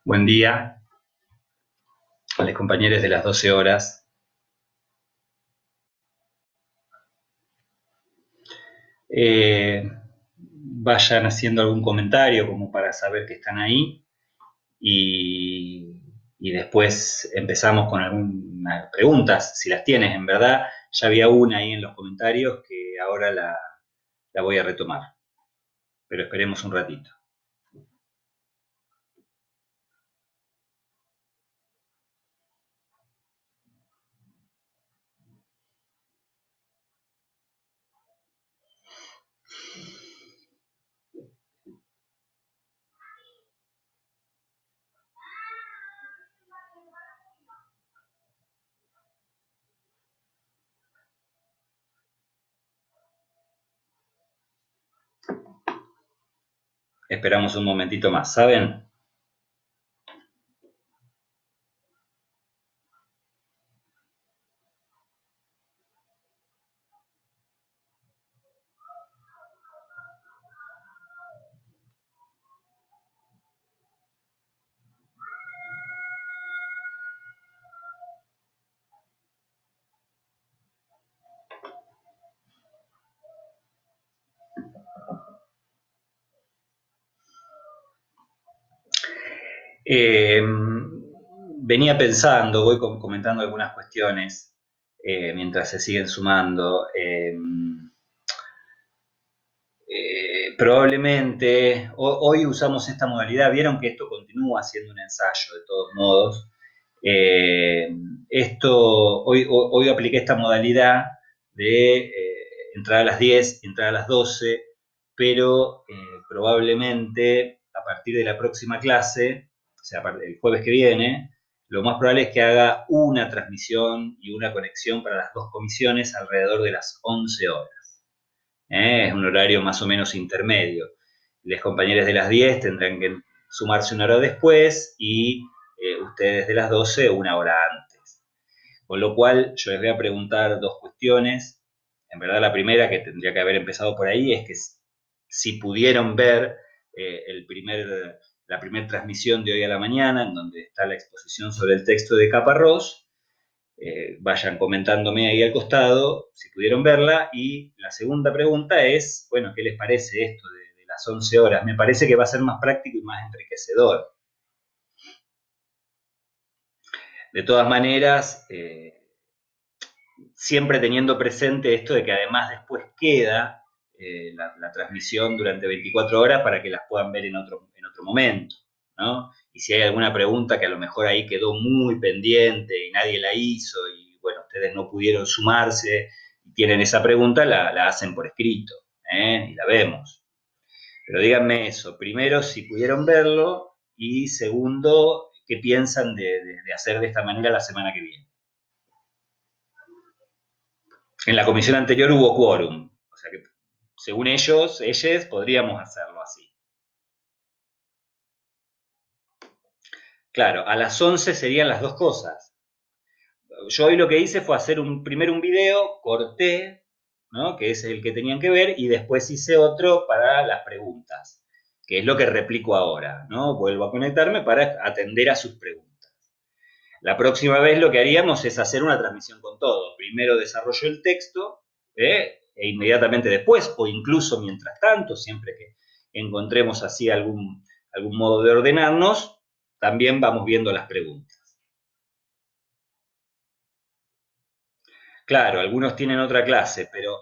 Buen día a los compañeros de las 12 horas. Vayan haciendo algún comentario como para saber que están ahí y después empezamos con algunas preguntas, si las tienes. En verdad, ya había una ahí en los comentarios que ahora la voy a retomar, pero esperemos un ratito. Esperamos un momentito más, ¿saben? Venía pensando, voy comentando algunas cuestiones mientras se siguen sumando. Probablemente hoy usamos esta modalidad, vieron que esto continúa siendo un ensayo de todos modos. Hoy apliqué esta modalidad de entrar a las 10, entrar a las 12, pero probablemente a partir de la próxima clase, o sea, el jueves que viene, lo más probable es que haga una transmisión y una conexión para las dos comisiones alrededor de las 11 horas. Es un horario más o menos intermedio. Los compañeros de las 10 tendrán que sumarse una hora después y ustedes de las 12 una hora antes. Con lo cual yo les voy a preguntar dos cuestiones. En verdad la primera, que tendría que haber empezado por ahí, es que si pudieron ver la primera transmisión de hoy a la mañana, en donde está la exposición sobre el texto de Caparrós. Vayan comentándome ahí al costado si pudieron verla. Y la segunda pregunta es, bueno, ¿qué les parece esto de las 11 horas? Me parece que va a ser más práctico y más enriquecedor. De todas maneras, siempre teniendo presente esto de que además después queda la transmisión durante 24 horas para que las puedan ver en otro momento, ¿no? Y si hay alguna pregunta que a lo mejor ahí quedó muy pendiente y nadie la hizo y bueno, ustedes no pudieron sumarse y tienen esa pregunta, la hacen por escrito, y la vemos. Pero díganme eso, primero si pudieron verlo y segundo, ¿qué piensan de hacer de esta manera la semana que viene? En la comisión anterior hubo quórum, o sea que según ellos podríamos hacerlo así. Claro, a las 11 serían las dos cosas. Yo hoy lo que hice fue hacer primero un video, corté, ¿no? Que es el que tenían que ver, y después hice otro para las preguntas, que es lo que replico ahora, ¿no? Vuelvo a conectarme para atender a sus preguntas. La próxima vez lo que haríamos es hacer una transmisión con todo. Primero desarrollo el texto, e inmediatamente después, o incluso mientras tanto, siempre que encontremos así algún modo de ordenarnos, también vamos viendo las preguntas. Claro, algunos tienen otra clase, pero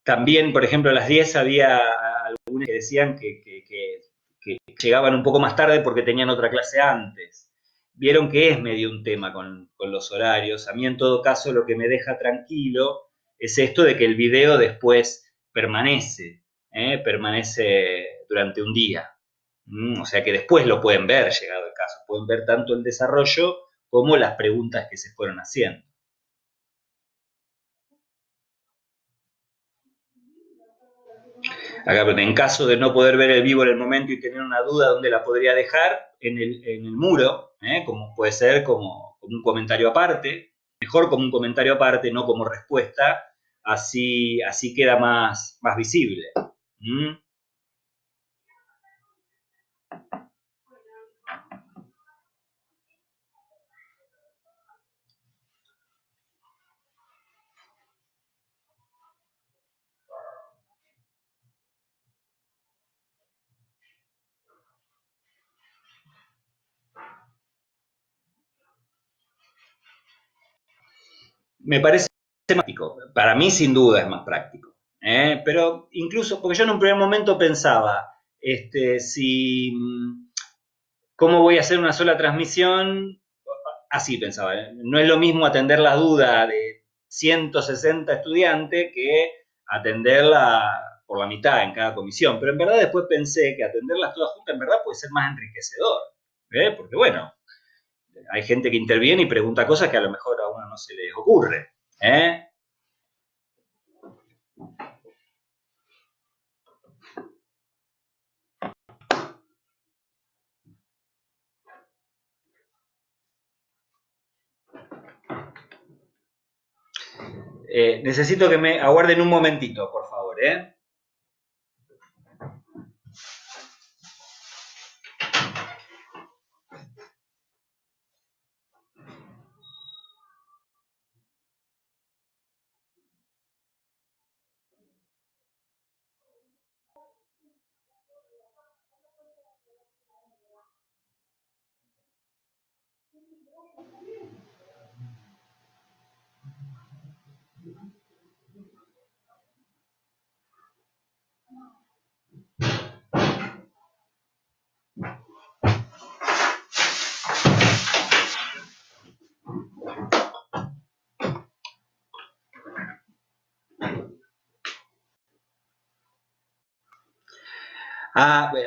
también, por ejemplo, a las 10 había algunos que decían que llegaban un poco más tarde porque tenían otra clase antes. Vieron que es medio un tema con los horarios. A mí, en todo caso, lo que me deja tranquilo es esto de que el video después permanece durante un día. O sea que después lo pueden ver, llegado el caso. Pueden ver tanto el desarrollo como las preguntas que se fueron haciendo. Acá, en caso de no poder ver el vivo en el momento y tener una duda, ¿dónde la podría dejar? En el muro, como puede ser como un comentario aparte, mejor como un comentario aparte, no como respuesta, así queda más visible. ¿Mm? Me parece práctico. Para mí, sin duda, es más práctico. Pero incluso, porque yo en un primer momento pensaba, si, ¿cómo voy a hacer una sola transmisión? Así pensaba. No es lo mismo atender la duda de 160 estudiantes que atenderla por la mitad en cada comisión. Pero en verdad después pensé que atenderlas todas juntas en verdad puede ser más enriquecedor. Porque bueno, hay gente que interviene y pregunta cosas que a lo mejor a uno no se les ocurre. ¿eh? Necesito que me aguarden un momentito, por favor.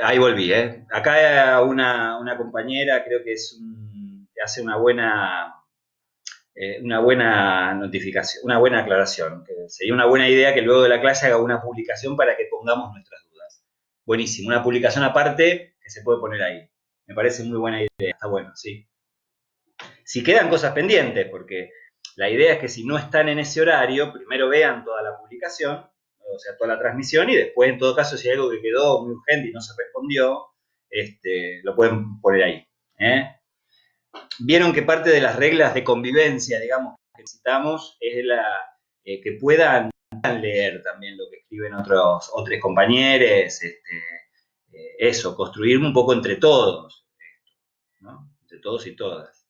Ahí volví. Acá una compañera creo que hace una buena notificación, una buena aclaración. Que sería una buena idea que luego de la clase haga una publicación para que pongamos nuestras dudas. Buenísimo, una publicación aparte que se puede poner ahí. Me parece muy buena idea, está bueno, sí. Si quedan cosas pendientes, porque la idea es que si no están en ese horario, primero vean toda la publicación, o sea, toda la transmisión, y después, en todo caso, si hay algo que quedó muy urgente y no se respondió, lo pueden poner ahí. ¿eh? Vieron que parte de las reglas de convivencia, digamos, que necesitamos es que puedan leer también lo que escriben otros compañeros, eso, construir un poco entre todos, ¿no? Entre todos y todas.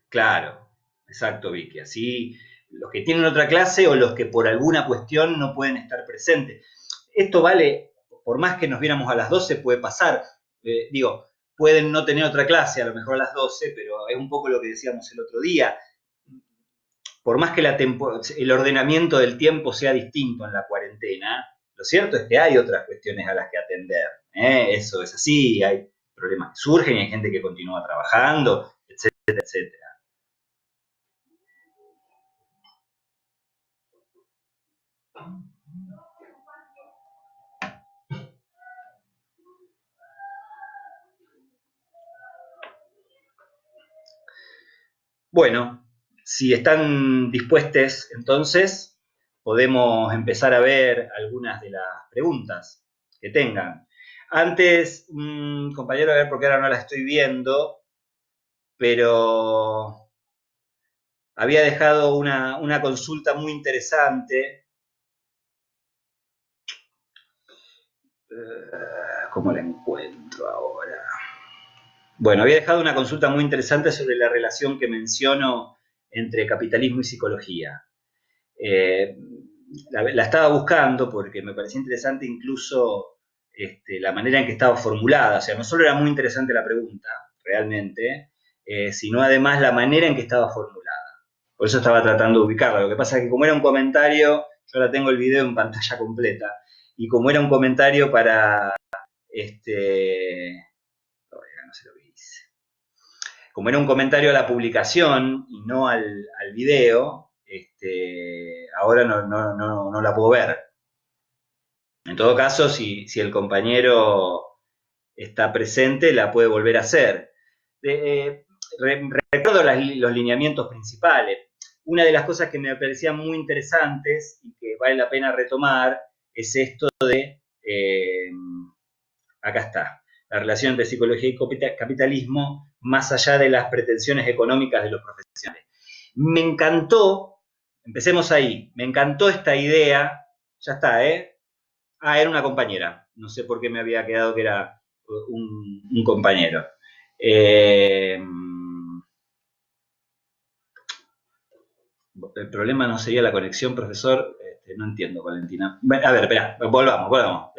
Claro, exacto, Vicky. Así los que tienen otra clase o los que por alguna cuestión no pueden estar presentes. Esto vale, por más que nos viéramos a las 12, puede pasar. Digo, pueden no tener otra clase, a lo mejor a las 12, pero es un poco lo que decíamos el otro día. Por más que el ordenamiento del tiempo sea distinto en la cuarentena, lo cierto es que hay otras cuestiones a las que atender. Eso es así, hay problemas que surgen, hay gente que continúa trabajando, etcétera, etcétera. Bueno, si están dispuestos, entonces podemos empezar a ver algunas de las preguntas que tengan. Antes, compañero, a ver, porque ahora no las estoy viendo, pero había dejado una consulta muy interesante. ¿Cómo la encuentro ahora? Bueno, había dejado una consulta muy interesante sobre la relación que menciono entre capitalismo y psicología. Eh, la estaba buscando porque me parecía interesante incluso la manera en que estaba formulada. O sea, no solo era muy interesante la pregunta, realmente, sino además la manera en que estaba formulada. Por eso estaba tratando de ubicarla. Lo que pasa es que como era un comentario, yo ahora tengo el video en pantalla completa, y como era un comentario para, no sé lo que hice. Como era un comentario a la publicación y no al video, ahora no la puedo ver. En todo caso, si el compañero está presente, la puede volver a hacer. Recuerdo los lineamientos principales. una de las cosas que me parecían muy interesantes y que vale la pena retomar es esto de, acá está, la relación entre psicología y capitalismo más allá de las pretensiones económicas de los profesionales. Me encantó, empecemos ahí, me encantó esta idea, ya está, ¿eh? Ah, era una compañera, no sé por qué me había quedado que era un compañero. El problema no sería la conexión, profesor. No entiendo, Valentina. A ver, espera, volvamos.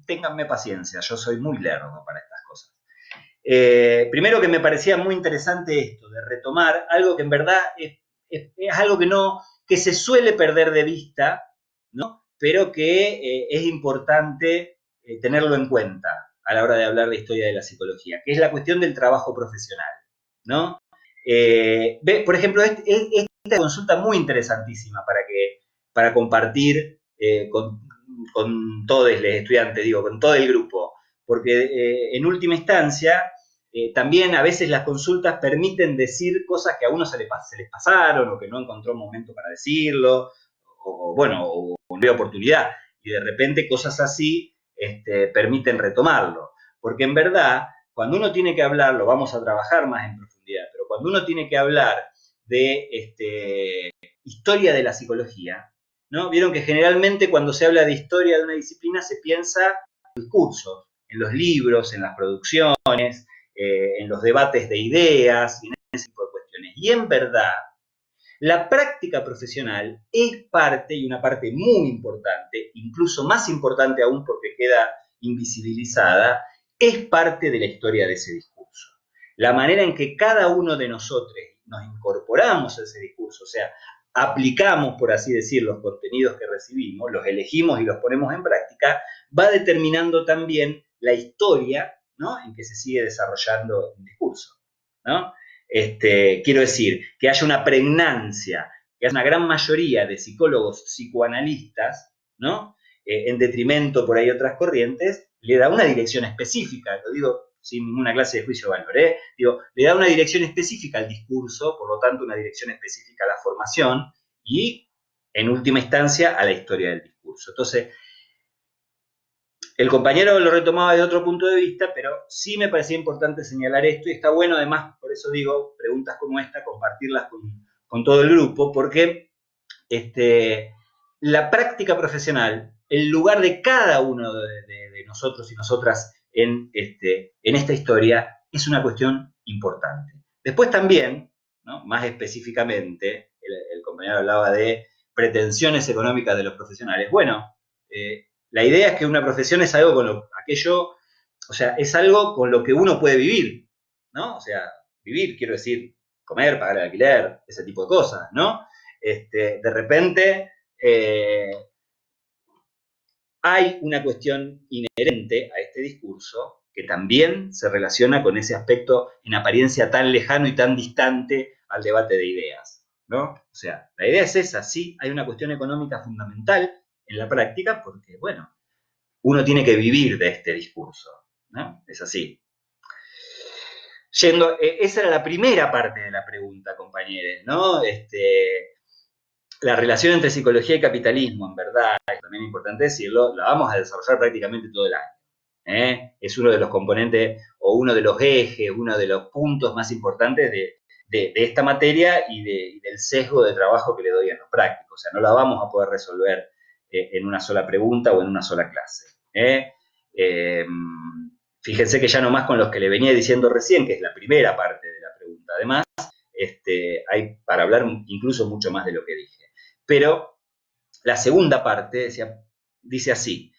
Ténganme paciencia, yo soy muy lerdo para estas cosas. Primero que me parecía muy interesante esto, de retomar algo que en verdad es algo que se suele perder de vista, ¿no? Pero que es importante tenerlo en cuenta a la hora de hablar de historia de la psicología, que es la cuestión del trabajo profesional, ¿no? Por ejemplo, esta consulta muy interesantísima para compartir con todos los estudiantes, digo, con todo el grupo, porque en última instancia también a veces las consultas permiten decir cosas que a uno se les pasaron o que no encontró un momento para decirlo, o bueno, o no había oportunidad, y de repente cosas así permiten retomarlo, porque en verdad, cuando uno tiene que hablar, lo vamos a trabajar más en profundidad, pero cuando uno tiene que hablar de historia de la psicología, ¿no? Vieron que generalmente cuando se habla de historia de una disciplina se piensa en discursos, en los libros, en las producciones, en los debates de ideas, y en ese tipo de cuestiones. Y en verdad, la práctica profesional es parte, y una parte muy importante, incluso más importante aún porque queda invisibilizada, es parte de la historia de ese discurso. La manera en que cada uno de nosotros nos incorporamos a ese discurso, o sea, aplicamos, por así decir, los contenidos que recibimos, los elegimos y los ponemos en práctica, va determinando también la historia, ¿no?, en que se sigue desarrollando un discurso, ¿no? Quiero decir, que haya una pregnancia, que haya una gran mayoría de psicólogos psicoanalistas, ¿no? En detrimento por ahí otras corrientes, le da una dirección específica, lo digo sin ninguna clase de juicio de valor, digo, le da una dirección específica al discurso, por lo tanto una dirección específica a la formación y, en última instancia, a la historia del discurso. Entonces, el compañero lo retomaba desde otro punto de vista, pero sí me parecía importante señalar esto, y está bueno además, por eso digo, preguntas como esta, compartirlas con todo el grupo, porque la práctica profesional, el lugar de cada uno de nosotros y nosotras en esta historia, es una cuestión importante. Después también, ¿no?, más específicamente, el compañero hablaba de pretensiones económicas de los profesionales. Bueno, la idea es que una profesión es algo o sea, es algo con lo que uno puede vivir, ¿no? O sea, vivir, quiero decir, comer, pagar el alquiler, ese tipo de cosas, ¿no? De repente hay una cuestión inherente a este discurso que también se relaciona con ese aspecto en apariencia tan lejano y tan distante al debate de ideas, ¿no? O sea, la idea es esa, sí, hay una cuestión económica fundamental en la práctica porque, bueno, uno tiene que vivir de este discurso, ¿no? Es así. Esa era la primera parte de la pregunta, compañeros, ¿no? La relación entre psicología y capitalismo, en verdad, es también importante decirlo, la vamos a desarrollar prácticamente todo el año. Es uno de los componentes o uno de los ejes, uno de los puntos más importantes de esta materia y del sesgo de trabajo que le doy en los prácticos. O sea, no la vamos a poder resolver en una sola pregunta o en una sola clase. Fíjense que ya nomás con los que le venía diciendo recién, que es la primera parte de la pregunta, además, hay para hablar incluso mucho más de lo que dije. Pero la segunda parte dice así,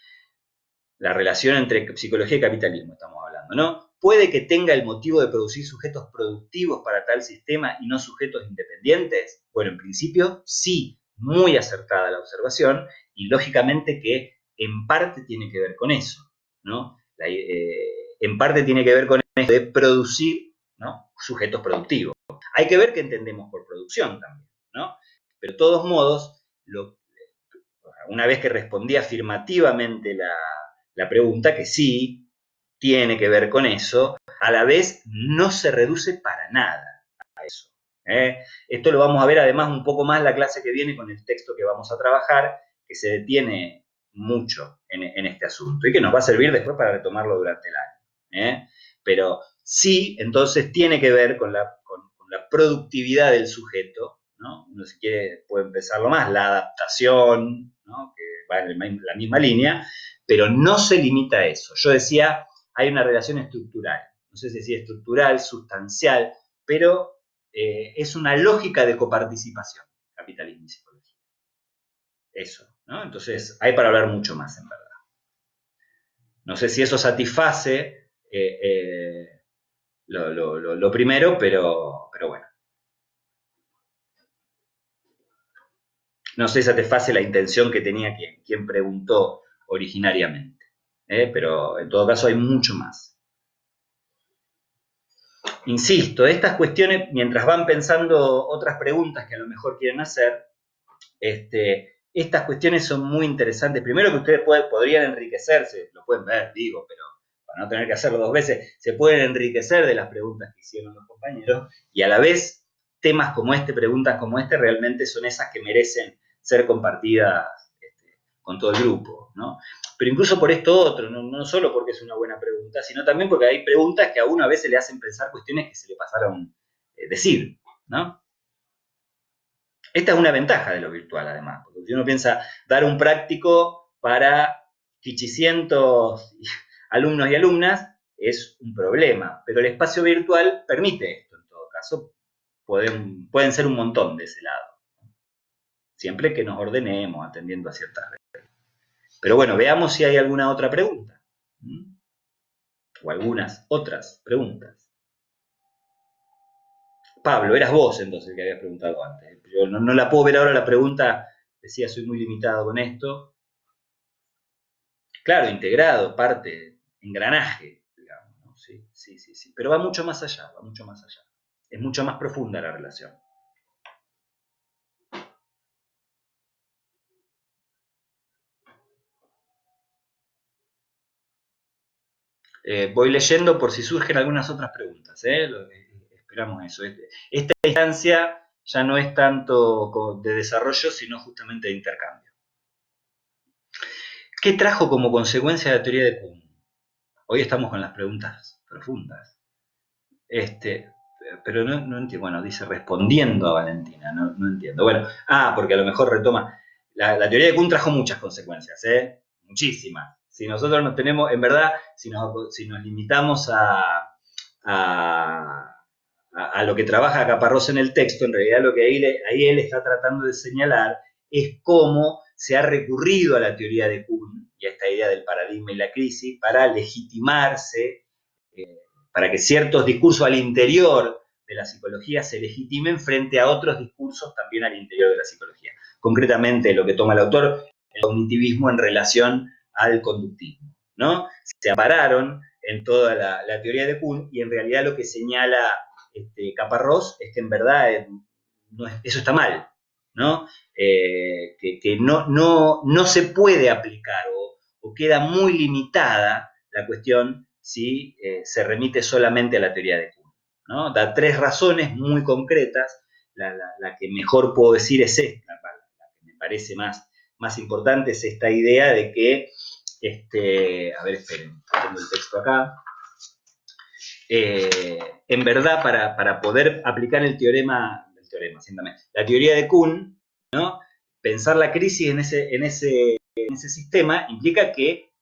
la relación entre psicología y capitalismo estamos hablando, ¿no? ¿Puede que tenga el motivo de producir sujetos productivos para tal sistema y no sujetos independientes? Bueno, en principio sí, muy acertada la observación y lógicamente que en parte tiene que ver con eso, ¿no? En parte tiene que ver con eso de producir, ¿no?, sujetos productivos. Hay que ver qué entendemos por producción también, ¿no? Pero de todos modos, una vez que respondí afirmativamente la pregunta, que sí tiene que ver con eso, a la vez no se reduce para nada a eso, Esto lo vamos a ver además un poco más la clase que viene con el texto que vamos a trabajar, que se detiene mucho en este asunto y que nos va a servir después para retomarlo durante el año. Pero sí, entonces tiene que ver con la productividad del sujeto, ¿no? Uno si quiere puede empezarlo más, la adaptación, ¿no? Que va en la misma línea, pero no se limita a eso. Yo decía, hay una relación estructural, no sé si es estructural, sustancial, pero es una lógica de coparticipación, capitalismo y psicología. Eso, ¿no? Entonces, hay para hablar mucho más, en verdad. No sé si eso satisface lo primero, pero bueno. No sé si satisface la intención que tenía quien preguntó originariamente. Pero en todo caso hay mucho más. Insisto, estas cuestiones, mientras van pensando otras preguntas que a lo mejor quieren hacer, estas cuestiones son muy interesantes. Primero que ustedes podrían enriquecerse, lo pueden ver, digo, pero para no tener que hacerlo dos veces, se pueden enriquecer de las preguntas que hicieron los compañeros y a la vez temas como este, preguntas como este, realmente son esas que merecen ser compartidas con todo el grupo, ¿no? Pero incluso por esto otro, no solo porque es una buena pregunta, sino también porque hay preguntas que a uno a veces le hacen pensar cuestiones que se le pasaron decir, ¿no? Esta es una ventaja de lo virtual, además, porque si uno piensa dar un práctico para quichicientos alumnos y alumnas, es un problema, pero el espacio virtual permite esto en todo caso, pueden ser un montón de ese lado, siempre que nos ordenemos atendiendo a ciertas reglas. Pero bueno, veamos si hay alguna otra pregunta, o algunas otras preguntas. Pablo, eras vos entonces el que habías preguntado antes. Yo no la puedo ver ahora la pregunta, decía, soy muy limitado con esto. Claro, integrado, parte, engranaje, digamos, ¿no? Sí. Pero va mucho más allá, va mucho más allá. Es mucho más profunda la relación. Voy leyendo por si surgen algunas otras preguntas, esperamos eso. Esta instancia ya no es tanto de desarrollo, sino justamente de intercambio. ¿Qué trajo como consecuencia la teoría de Kuhn? Hoy estamos con las preguntas profundas. Pero no entiendo. Bueno, dice respondiendo a Valentina, no entiendo. Bueno, porque a lo mejor retoma. La teoría de Kuhn trajo muchas consecuencias, muchísimas. Si nosotros nos tenemos, en verdad, si nos limitamos a lo que trabaja Caparrós en el texto, en realidad lo que ahí él está tratando de señalar es cómo se ha recurrido a la teoría de Kuhn y a esta idea del paradigma y la crisis para legitimarse, para que ciertos discursos al interior de la psicología se legitimen frente a otros discursos también al interior de la psicología. Concretamente, lo que toma el autor, el cognitivismo en relación al conductismo, ¿no? Se ampararon en toda la teoría de Kuhn y en realidad lo que señala Caparrós es que en verdad eso está mal, ¿no? Que no se puede aplicar o queda muy limitada la cuestión si se remite solamente a la teoría de Kuhn, ¿no? Da tres razones muy concretas, la que mejor puedo decir es esta, la que me parece más importante es esta idea de que, a ver, esperen, tengo el texto acá, en verdad para poder aplicar el teorema, la teoría de Kuhn, ¿no? Pensar la crisis en ese sistema implica que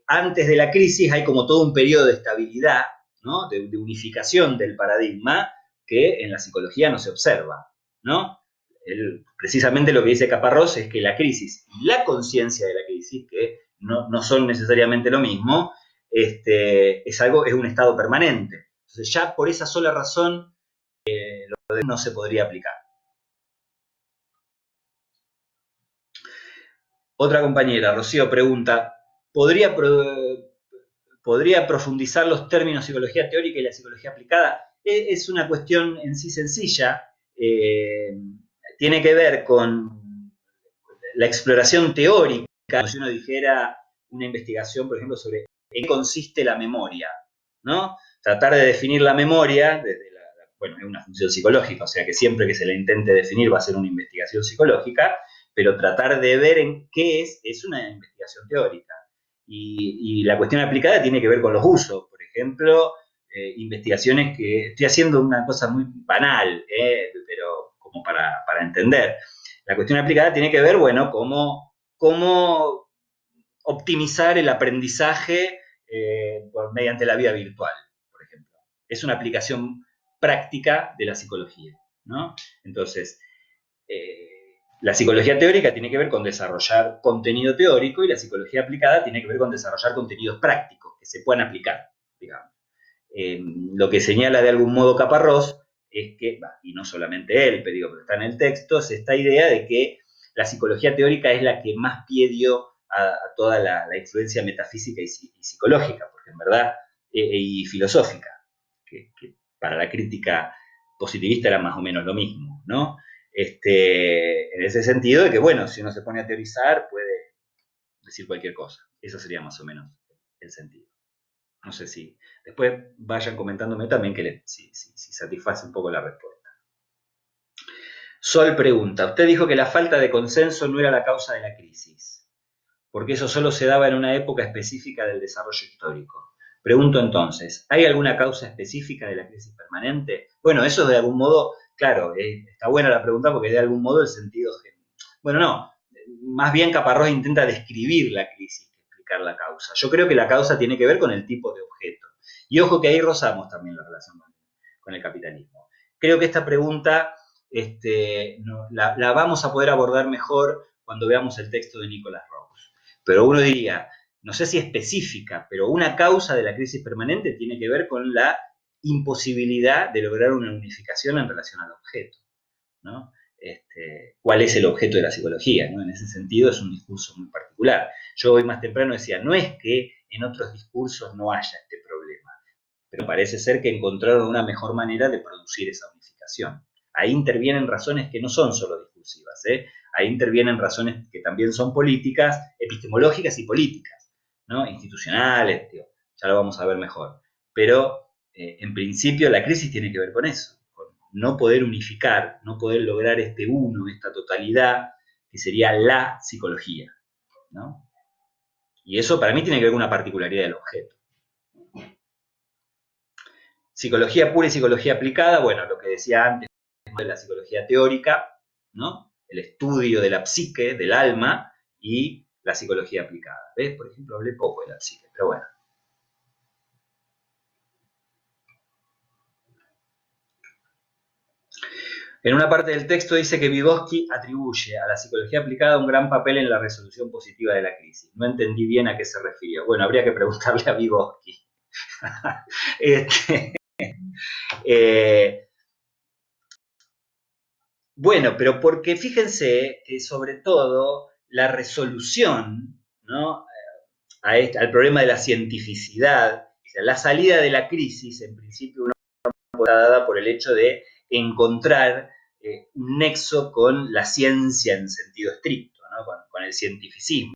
antes de la crisis hay como todo un periodo de estabilidad, ¿no? de unificación del paradigma que en la psicología no se observa, ¿no? Precisamente lo que dice Caparrós es que la crisis y la conciencia de la crisis, que no son necesariamente lo mismo, es un estado permanente. Entonces ya por esa sola razón lo no se podría aplicar. Otra compañera, Rocío, pregunta, ¿podría profundizar los términos psicología teórica y la psicología aplicada? Es una cuestión en sí sencilla, tiene que ver con la exploración teórica, como si uno dijera una investigación, por ejemplo, sobre en qué consiste la memoria, ¿no? Tratar de definir la memoria desde bueno, es una función psicológica, o sea que siempre que se la intente definir va a ser una investigación psicológica, pero tratar de ver en qué es una investigación teórica. Y la cuestión aplicada tiene que ver con los usos, por ejemplo, investigaciones que estoy haciendo una cosa muy banal, pero como para entender. La cuestión aplicada tiene que ver, bueno, cómo optimizar el aprendizaje mediante la vida virtual, por ejemplo. Es una aplicación práctica de la psicología, ¿no? Entonces, la psicología teórica tiene que ver con desarrollar contenido teórico y la psicología aplicada tiene que ver con desarrollar contenidos prácticos que se puedan aplicar, digamos. Lo que señala de algún modo Caparrós es que, y no solamente él, pero está en el texto, es esta idea de que la psicología teórica es la que más pie dio a toda la influencia metafísica y psicológica, porque en verdad, y filosófica, que para la crítica positivista era más o menos lo mismo, ¿no? En ese sentido de que, bueno, si uno se pone a teorizar, puede decir cualquier cosa. Eso sería más o menos el sentido. No sé si después vayan comentándome también si satisface un poco la respuesta. Sol pregunta, usted dijo que la falta de consenso no era la causa de la crisis, porque eso solo se daba en una época específica del desarrollo histórico. Pregunto entonces, ¿hay alguna causa específica de la crisis permanente? Bueno, eso de algún modo, claro, está buena la pregunta porque de algún modo el sentido... Bueno, no, más bien Caparrós intenta describir la crisis que explicar la causa. Yo creo que la causa tiene que ver con el tipo de objeto. Y ojo que ahí rozamos también la relación con el capitalismo. Creo que esta pregunta la vamos a poder abordar mejor cuando veamos el texto de Nicholas Rawls. Pero uno diría, no sé si específica, pero una causa de la crisis permanente tiene que ver con la imposibilidad de lograr una unificación en relación al objeto, ¿no? Cuál es el objeto de la psicología, ¿no? En ese sentido es un discurso muy particular. Yo hoy más temprano decía, no es que en otros discursos no haya este problema, pero parece ser que encontraron una mejor manera de producir esa unificación. Ahí intervienen razones que no son solo discursivas, ahí intervienen razones que también son políticas, epistemológicas y políticas, ¿no? Institucionales, tío, ya lo vamos a ver mejor. Pero en principio la crisis tiene que ver con eso, con no poder unificar, no poder lograr este uno, esta totalidad, que sería la psicología, ¿no? Y eso para mí tiene que ver con una particularidad del objeto. Psicología pura y psicología aplicada, bueno, lo que decía antes de la psicología teórica, ¿no? El estudio de la psique, del alma, y la psicología aplicada. ¿Ves? Por ejemplo, hablé poco de la psique, pero bueno. En una parte del texto dice que Vygotsky atribuye a la psicología aplicada un gran papel en la resolución positiva de la crisis. No entendí bien a qué se refiere. Bueno, habría que preguntarle a Vygotsky. Bueno, pero porque fíjense que sobre todo la resolución, ¿no? Al problema de la cientificidad, o sea, la salida de la crisis, en principio, una está dada por el hecho de encontrar un nexo con la ciencia en sentido estricto, ¿no? Con el cientificismo,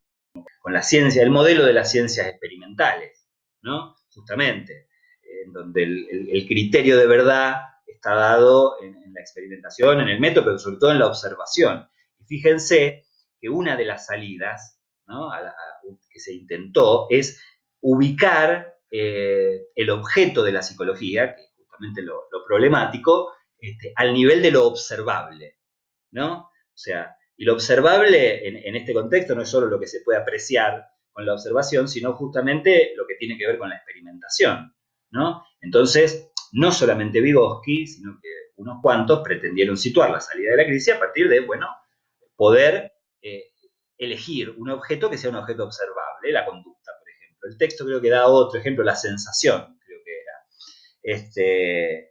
con la ciencia, el modelo de las ciencias experimentales, ¿no? Justamente, en donde el criterio de verdad está dado en la experimentación, en el método, pero sobre todo en la observación. Y fíjense que una de las salidas, ¿no? Que se intentó es ubicar el objeto de la psicología, que es justamente lo problemático, al nivel de lo observable, ¿no? O sea, y lo observable en este contexto no es solo lo que se puede apreciar con la observación, sino justamente lo que tiene que ver con la experimentación, ¿no? Entonces, no solamente Vygotsky, sino que unos cuantos pretendieron situar la salida de la crisis a partir de, bueno, poder elegir un objeto que sea un objeto observable, la conducta, por ejemplo. El texto creo que da otro ejemplo, la sensación, creo que era.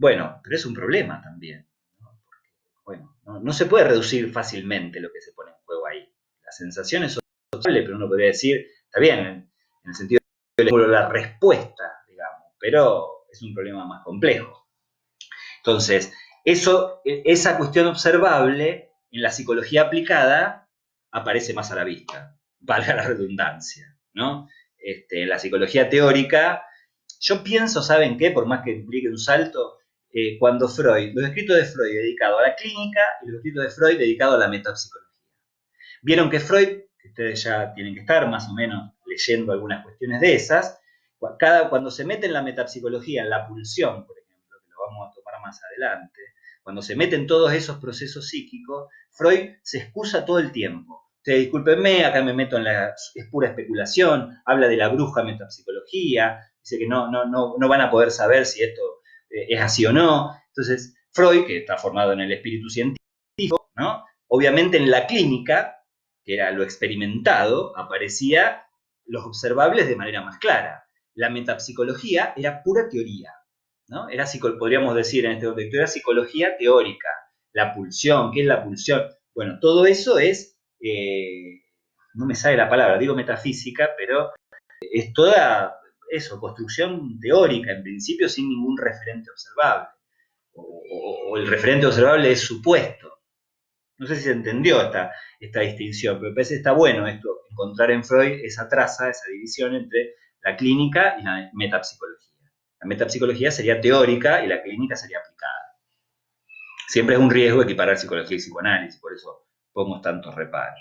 Bueno, pero es un problema también, ¿no? Porque, bueno, no se puede reducir fácilmente lo que se pone en juego ahí. Las sensaciones son observables, pero uno podría decir, está bien, en el sentido de la respuesta, digamos, pero es un problema más complejo. Entonces, esa cuestión observable en la psicología aplicada aparece más a la vista, valga la redundancia, ¿no? En la psicología teórica, yo pienso, ¿saben qué? Por más que implique un salto, cuando Freud, los escritos de Freud dedicados a la clínica y los escritos de Freud dedicados a la metapsicología. Vieron que Freud, que ustedes ya tienen que estar más o menos leyendo algunas cuestiones de esas, cuando se mete en la metapsicología, en la pulsión, por ejemplo, que lo vamos a tomar más adelante, cuando se meten todos esos procesos psíquicos, Freud se excusa todo el tiempo. Ustedes discúlpenme, acá me meto en es pura especulación, habla de la bruja metapsicología, dice que no van a poder saber si esto es así o no. Entonces, Freud, que está formado en el espíritu científico, ¿no? Obviamente en la clínica, que era lo experimentado, aparecía los observables de manera más clara. La metapsicología era pura teoría, ¿no? Podríamos decir en este contexto, era psicología teórica. La pulsión, ¿qué es la pulsión? Bueno, todo eso es, no me sale la palabra, digo metafísica, pero es toda eso, construcción teórica, en principio sin ningún referente observable. O el referente observable es supuesto. No sé si se entendió esta distinción, pero me parece que está bueno esto, encontrar en Freud esa traza, esa división entre la clínica y la metapsicología. La metapsicología sería teórica y la clínica sería aplicada. Siempre es un riesgo equiparar psicología y psicoanálisis, por eso pongo tantos reparos.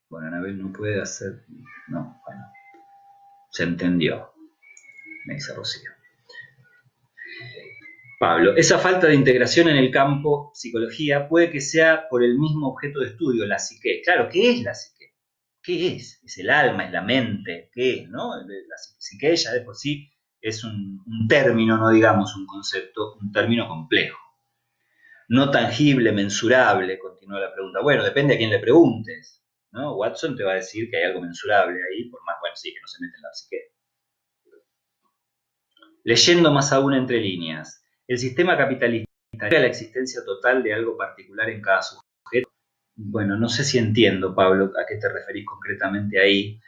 Bueno, Anabel no puede hacer... No, bueno. Se entendió, me dice Rocío. Pablo, esa falta de integración en el campo psicología puede que sea por el mismo objeto de estudio, la psique. Claro, ¿qué es la psique? ¿Qué es? ¿Es el alma? ¿Es la mente? ¿Qué es? ¿No? La psique ya de por sí es un término, no digamos un concepto, un término complejo. No tangible, mensurable, continúa la pregunta. Bueno, depende a quién le preguntes, ¿no? Watson te va a decir que hay algo mensurable ahí, por más, bueno, sí, que no se mete en la psique. Leyendo más aún entre líneas, el sistema capitalista niega la existencia total de algo particular en cada sujeto. Bueno, no sé si entiendo, Pablo, a qué te referís concretamente ahí.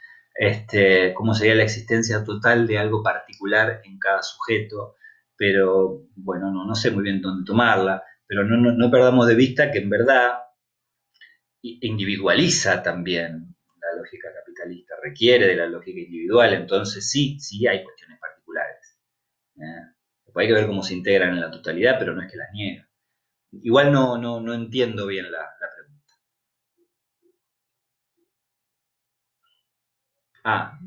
Cómo sería la existencia total de algo particular en cada sujeto, pero bueno, no sé muy bien dónde tomarla, pero no perdamos de vista que en verdad individualiza también la lógica capitalista, requiere de la lógica individual, entonces sí hay cuestiones particulares. Después hay que ver cómo se integran en la totalidad, pero no es que las niega. Igual no entiendo bien la pregunta.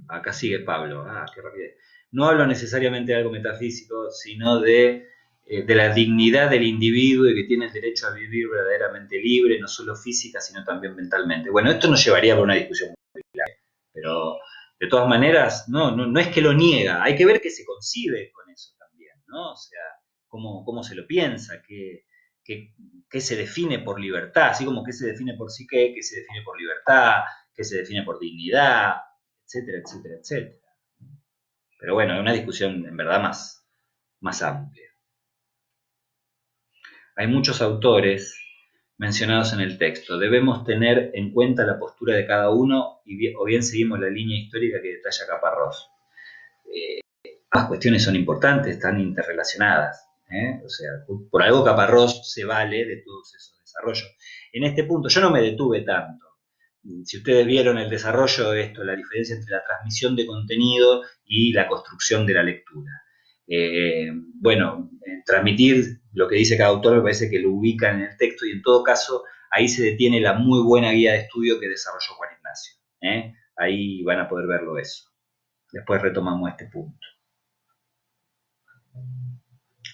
Acá sigue Pablo. Qué rapidez. No hablo necesariamente de algo metafísico, sino de la dignidad del individuo y que tiene el derecho a vivir verdaderamente libre, no solo física, sino también mentalmente. Bueno, esto nos llevaría a una discusión muy clara, pero de todas maneras, no es que lo niega, hay que ver qué se concibe con eso también, ¿no? O sea, cómo se lo piensa, qué se define por libertad, así como qué se define por psique, qué se define por libertad, qué se define por dignidad, etcétera, etcétera, etcétera. Pero bueno, es una discusión en verdad más amplia. Hay muchos autores mencionados en el texto. Debemos tener en cuenta la postura de cada uno o bien seguimos la línea histórica que detalla Caparrós. Ambas cuestiones son importantes, están interrelacionadas. O sea, por algo Caparrós se vale de todos esos desarrollos. En este punto yo no me detuve tanto. Si ustedes vieron el desarrollo de esto, la diferencia entre la transmisión de contenido y la construcción de la lectura. Transmitir lo que dice cada autor me parece que lo ubica en el texto y en todo caso ahí se detiene la muy buena guía de estudio que desarrolló Juan Ignacio. Ahí van a poder verlo eso. Después retomamos este punto.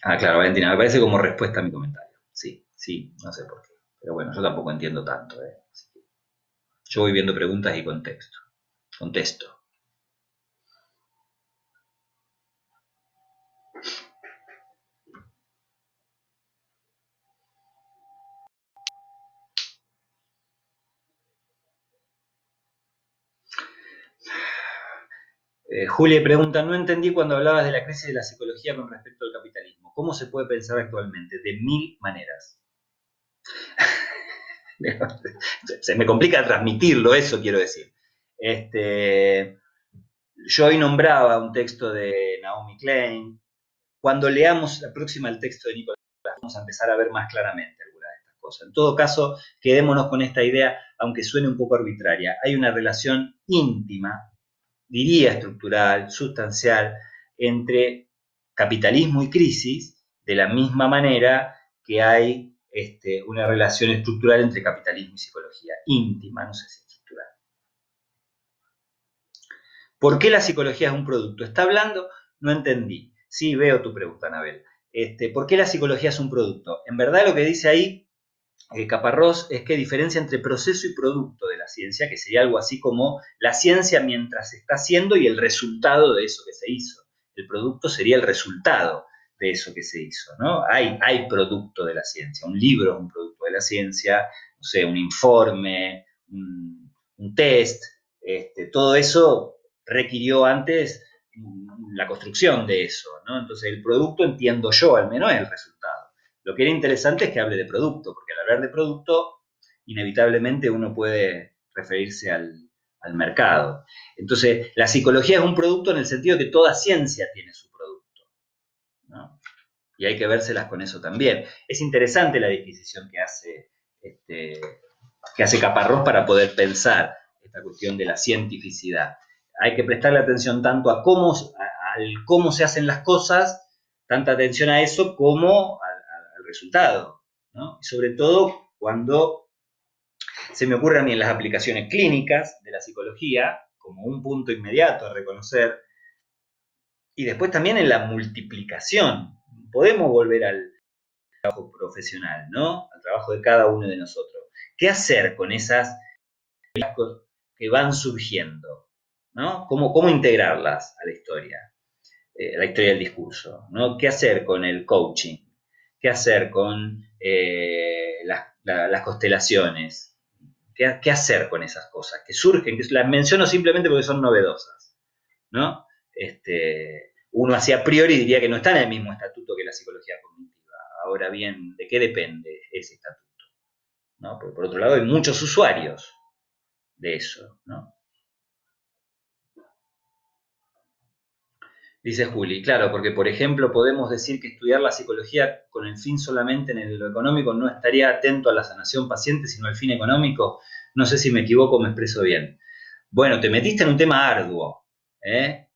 Claro, Valentina, me parece como respuesta a mi comentario. Sí, no sé por qué. Pero bueno, yo tampoco entiendo tanto. Yo voy viendo preguntas y contesto. Contesto. Julia pregunta, no entendí cuando hablabas de la crisis de la psicología con respecto al capitalismo. ¿Cómo se puede pensar actualmente? De 1000 maneras. Se me complica transmitirlo, eso quiero decir. Yo hoy nombraba un texto de Naomi Klein. Cuando leamos la próxima el texto de Nicolás, vamos a empezar a ver más claramente algunas de estas cosas. En todo caso, quedémonos con esta idea, aunque suene un poco arbitraria. Hay una relación íntima, diría estructural, sustancial, entre capitalismo y crisis, de la misma manera que hay una relación estructural entre capitalismo y psicología, íntima, no sé si estructural. ¿Por qué la psicología es un producto? ¿Está hablando? No entendí. Sí, veo tu pregunta, Anabel. ¿Por qué la psicología es un producto? En verdad lo que dice ahí Caparrós es que diferencia entre proceso y producto de la ciencia, que sería algo así como la ciencia mientras se está haciendo y el resultado de eso que se hizo. El producto sería el resultado de eso que se hizo, ¿no? Hay producto de la ciencia, un libro es un producto de la ciencia, no sé, un informe, un test, todo eso requirió antes la construcción de eso, ¿no? Entonces el producto, entiendo yo, al menos es el resultado. Lo que era interesante es que hable de producto, porque al hablar de producto, inevitablemente uno puede referirse al mercado. Entonces, la psicología es un producto en el sentido de que toda ciencia tiene su producto, ¿no? Y hay que vérselas con eso también. Es interesante la disquisición que hace Caparrós para poder pensar esta cuestión de la cientificidad. Hay que prestarle atención tanto a cómo se hacen las cosas, tanta atención a eso como al resultado, ¿no? Y sobre todo cuando se me ocurre a mí en las aplicaciones clínicas de la psicología, como un punto inmediato a reconocer, y después también en la multiplicación. Podemos volver al trabajo profesional, ¿no? Al trabajo de cada uno de nosotros. ¿Qué hacer con esas que van surgiendo? ¿No? ¿Cómo integrarlas a la historia del discurso? ¿No? ¿Qué hacer con el coaching? ¿Qué hacer con las constelaciones? ¿Qué hacer con esas cosas que surgen? Que las menciono simplemente porque son novedosas, ¿no? Uno así a priori diría que no está en el mismo estatuto que la psicología cognitiva. Ahora bien, ¿de qué depende ese estatuto? ¿No? Porque por otro lado hay muchos usuarios de eso, ¿no? Dice Juli, claro, porque por ejemplo podemos decir que estudiar la psicología con el fin solamente en lo económico no estaría atento a la sanación paciente, sino al fin económico. No sé si me equivoco o me expreso bien. Bueno, te metiste en un tema arduo, ¿eh?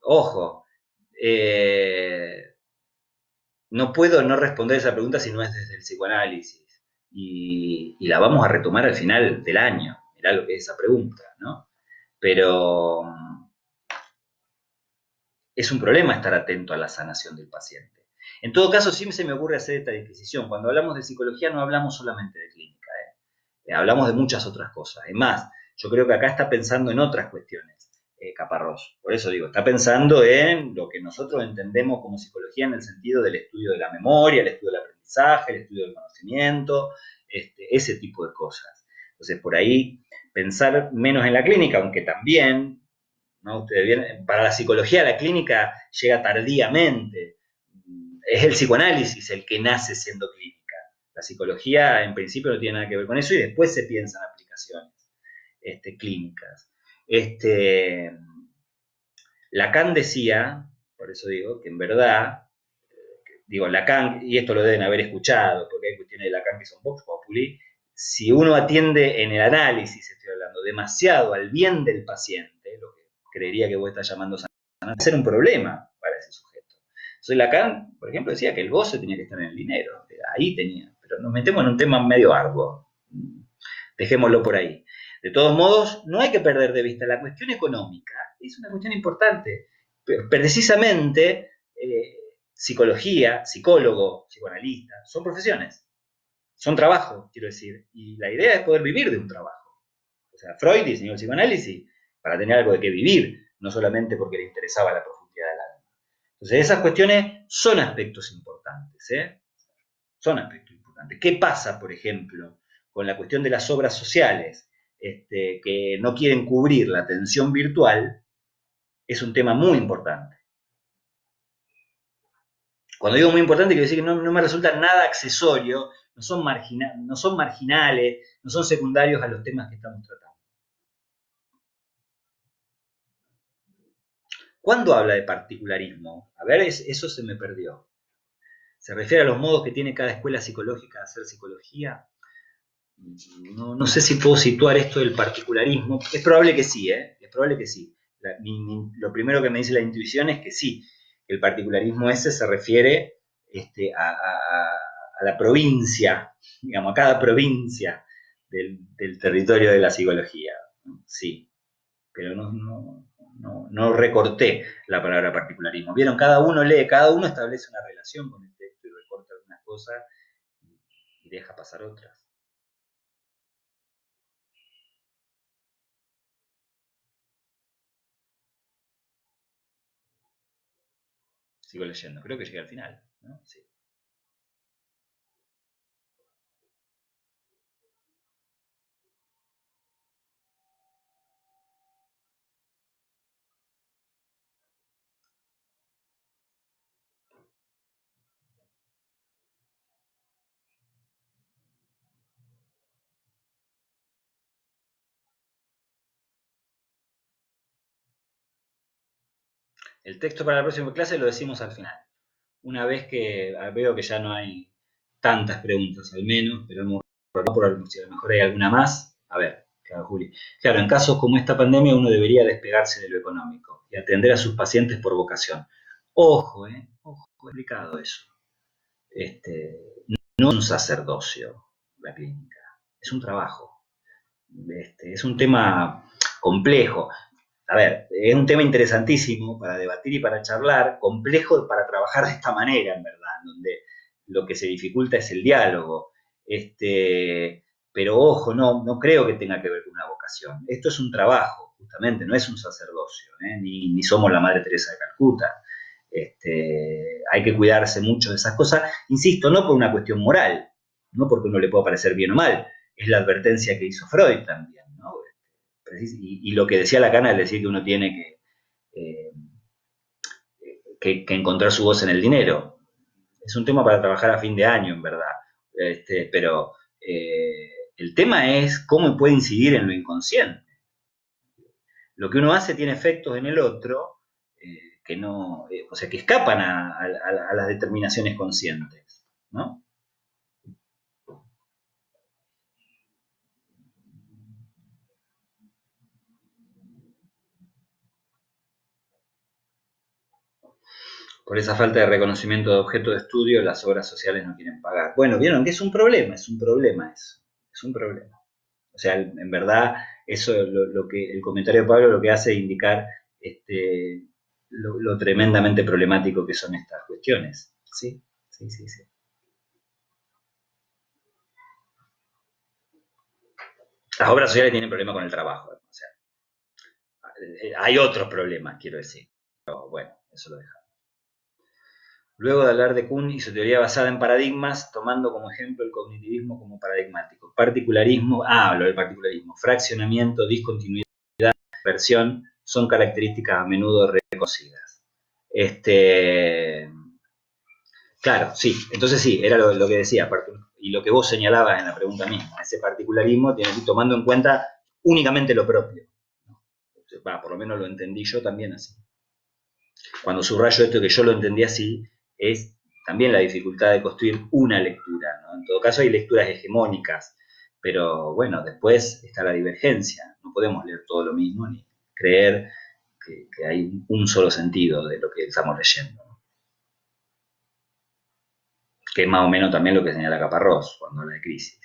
Ojo, no puedo no responder esa pregunta si no es desde el psicoanálisis. Y la vamos a retomar al final del año. Mirá lo que es esa pregunta, ¿no? Pero es un problema estar atento a la sanación del paciente. En todo caso, sí se me ocurre hacer esta disquisición. Cuando hablamos de psicología no hablamos solamente de clínica, hablamos de muchas otras cosas. Es más, yo creo que acá está pensando en otras cuestiones, Caparrós. Por eso digo, está pensando en lo que nosotros entendemos como psicología en el sentido del estudio de la memoria, el estudio del aprendizaje, el estudio del conocimiento, ese tipo de cosas. Entonces, por ahí, pensar menos en la clínica, aunque también, ¿no? Ustedes vienen, para la psicología la clínica llega tardíamente. Es el psicoanálisis el que nace siendo clínica. La psicología en principio no tiene nada que ver con eso y después se piensan aplicaciones clínicas. Lacan decía, por eso digo, que en verdad, Lacan, y esto lo deben haber escuchado, porque hay cuestiones de Lacan que son vox populi, si uno atiende en el análisis, estoy hablando, demasiado al bien del paciente, lo que creería que vos estás llamando sanación, va a ser un problema para ese sujeto. Entonces Lacan, por ejemplo, decía que el goce tenía que estar en el dinero, ahí tenía, pero nos metemos en un tema medio arduo, dejémoslo por ahí. De todos modos, no hay que perder de vista la cuestión económica, es una cuestión importante, precisamente psicología, psicólogo, psicoanalista, son profesiones, son trabajos, quiero decir, y la idea es poder vivir de un trabajo. O sea, Freud diseñó el psicoanálisis para tener algo de qué vivir, no solamente porque le interesaba la profundidad del alma. Entonces, esas cuestiones son aspectos importantes, ¿eh? Son aspectos importantes. ¿Qué pasa, por ejemplo, con la cuestión de las obras sociales que no quieren cubrir la atención virtual? Es un tema muy importante. Cuando digo muy importante, quiero decir que no me resulta nada accesorio, no son marginales, no son secundarios a los temas que estamos tratando. ¿Cuándo habla de particularismo? A ver, eso se me perdió. ¿Se refiere a los modos que tiene cada escuela psicológica de hacer psicología? No sé si puedo situar esto del particularismo. Es probable que sí, es probable que sí. Lo primero que me dice la intuición es que sí. el particularismo ese se refiere a la provincia, digamos, a cada provincia del territorio de la psicología. Sí, pero no recorté la palabra particularismo. Vieron, cada uno lee, cada uno establece una relación con el texto y recorta algunas cosas y deja pasar otras. Sigo leyendo, creo que llegué al final, ¿no? Sí. El texto para la próxima clase lo decimos al final. Una vez que veo que ya no hay tantas preguntas, al menos, pero hemos por si a lo mejor hay alguna más. A ver, claro, Juli. Claro, en casos como esta pandemia uno debería despegarse de lo económico y atender a sus pacientes por vocación. Ojo, ojo, complicado eso. No es un sacerdocio la clínica, es un trabajo. Es un tema complejo. A ver, es un tema interesantísimo para debatir y para charlar, complejo para trabajar de esta manera, en verdad, donde lo que se dificulta es el diálogo. Pero ojo, no creo que tenga que ver con una vocación. Esto es un trabajo, justamente, no es un sacerdocio, ni somos la Madre Teresa de Calcuta. Hay que cuidarse mucho de esas cosas, insisto, no por una cuestión moral, no porque uno le pueda parecer bien o mal, es la advertencia que hizo Freud también, ¿no? Y lo que decía Lacan es decir que uno tiene eh, que encontrar su voz en el dinero. Es un tema para trabajar a fin de año, en verdad. Pero el tema es cómo puede incidir en lo inconsciente. Lo que uno hace tiene efectos en el otro que no, o sea, que escapan a las determinaciones conscientes, ¿no? Por esa falta de reconocimiento de objeto de estudio, las obras sociales no quieren pagar. Bueno, vieron que es un problema eso, es un problema. O sea, en verdad, eso lo que el comentario de Pablo lo que hace es indicar lo tremendamente problemático que son estas cuestiones. Sí, sí, sí, sí. Las obras sociales tienen problemas con el trabajo, o sea, hay otros problemas, quiero decir. Pero bueno, eso lo dejamos. Luego de hablar de Kuhn y su teoría basada en paradigmas, tomando como ejemplo el cognitivismo como paradigmático. Particularismo, hablo del particularismo, fraccionamiento, discontinuidad, dispersión, son características a menudo reconocidas. Claro, sí, entonces sí, era lo que decía, y lo que vos señalabas en la pregunta misma, ese particularismo tiene que ir tomando en cuenta únicamente lo propio. Por lo menos lo entendí yo también así. Cuando subrayo esto que yo lo entendí así, es también la dificultad de construir una lectura, ¿no? En todo caso hay lecturas hegemónicas, pero bueno, después está la divergencia, no podemos leer todo lo mismo ni creer que hay un solo sentido de lo que estamos leyendo, ¿no? Que es más o menos también lo que señala Caparrós cuando habla de crisis.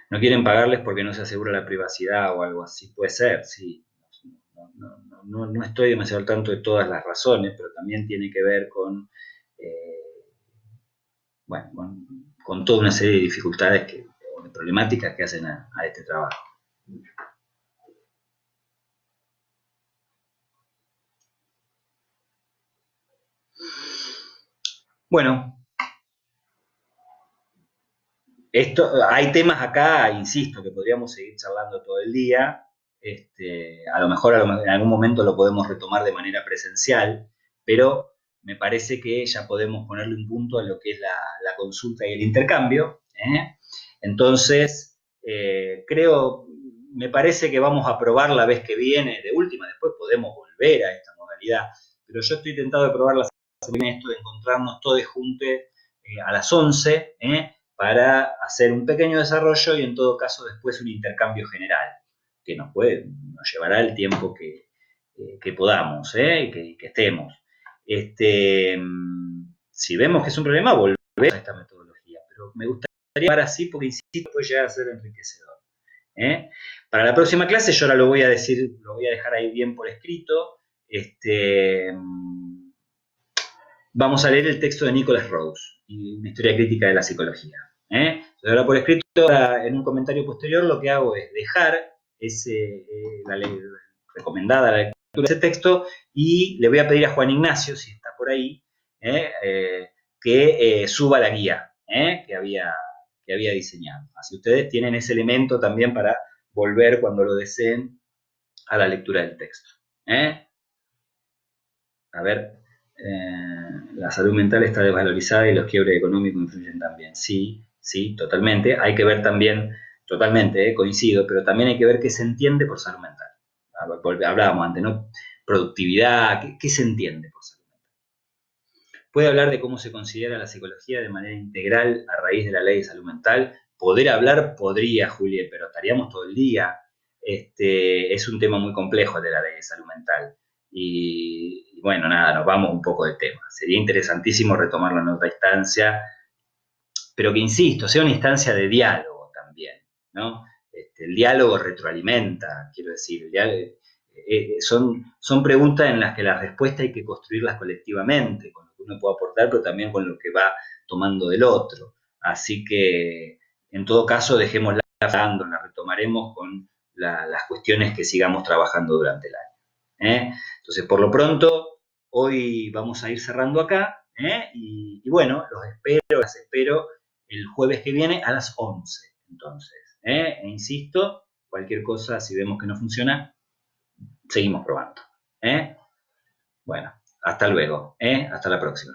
No quieren pagarles porque no se asegura la privacidad o algo así, puede ser, sí. No estoy demasiado al tanto de todas las razones, pero también tiene que ver con, eh, bueno, con toda una serie de dificultades o de problemáticas que hacen a este trabajo. Bueno, hay temas acá, insisto, que podríamos seguir charlando todo el día. A lo mejor en algún momento lo podemos retomar de manera presencial, pero me parece que ya podemos ponerle un punto a lo que es la consulta y el intercambio. Entonces, me parece que vamos a probar la vez que viene, de última, después podemos volver a esta modalidad, pero yo estoy tentado de probar la semana esto de encontrarnos todos juntos a las 11, para hacer un pequeño desarrollo y en todo caso después un intercambio general, que nos llevará el tiempo que podamos, que estemos. Si vemos que es un problema, volvemos a esta metodología, pero me gustaría llevar así porque, insisto, puede llegar a ser enriquecedor. Para la próxima clase yo ahora lo voy a decir, lo voy a dejar ahí bien por escrito. Vamos a leer el texto de Nicholas Rose, una historia crítica de la psicología. Ahora por escrito, en un comentario posterior, lo que hago es dejar la ley recomendada la lectura de ese texto y le voy a pedir a Juan Ignacio, si está por ahí, que suba la guía que había diseñado. Así ustedes tienen ese elemento también para volver cuando lo deseen a la lectura del texto. A ver, la salud mental está desvalorizada y los quiebres económicos influyen también. Sí, sí, totalmente. Hay que ver también, totalmente, coincido, pero también hay que ver qué se entiende por salud mental. Hablábamos antes, ¿no? Productividad, ¿qué se entiende por salud mental? Puede hablar de cómo se considera la psicología de manera integral a raíz de la ley de salud mental. Poder hablar podría, Julia, pero estaríamos todo el día. Es un tema muy complejo el de la ley de salud mental. Y bueno, nada, nos vamos un poco del tema. Sería interesantísimo retomarlo en otra instancia, pero que insisto, sea una instancia de diálogo también, ¿no? El diálogo retroalimenta, quiero decir, son preguntas en las que las respuestas hay que construirlas colectivamente, con lo que uno puede aportar, pero también con lo que va tomando del otro. Así que, en todo caso, dejémosla hablando, la retomaremos con las cuestiones que sigamos trabajando durante el año. Entonces, por lo pronto, hoy vamos a ir cerrando acá, y bueno, las espero el jueves que viene a las 11. Entonces, insisto, cualquier cosa, si vemos que no funciona, seguimos probando. Bueno, hasta luego. Hasta la próxima.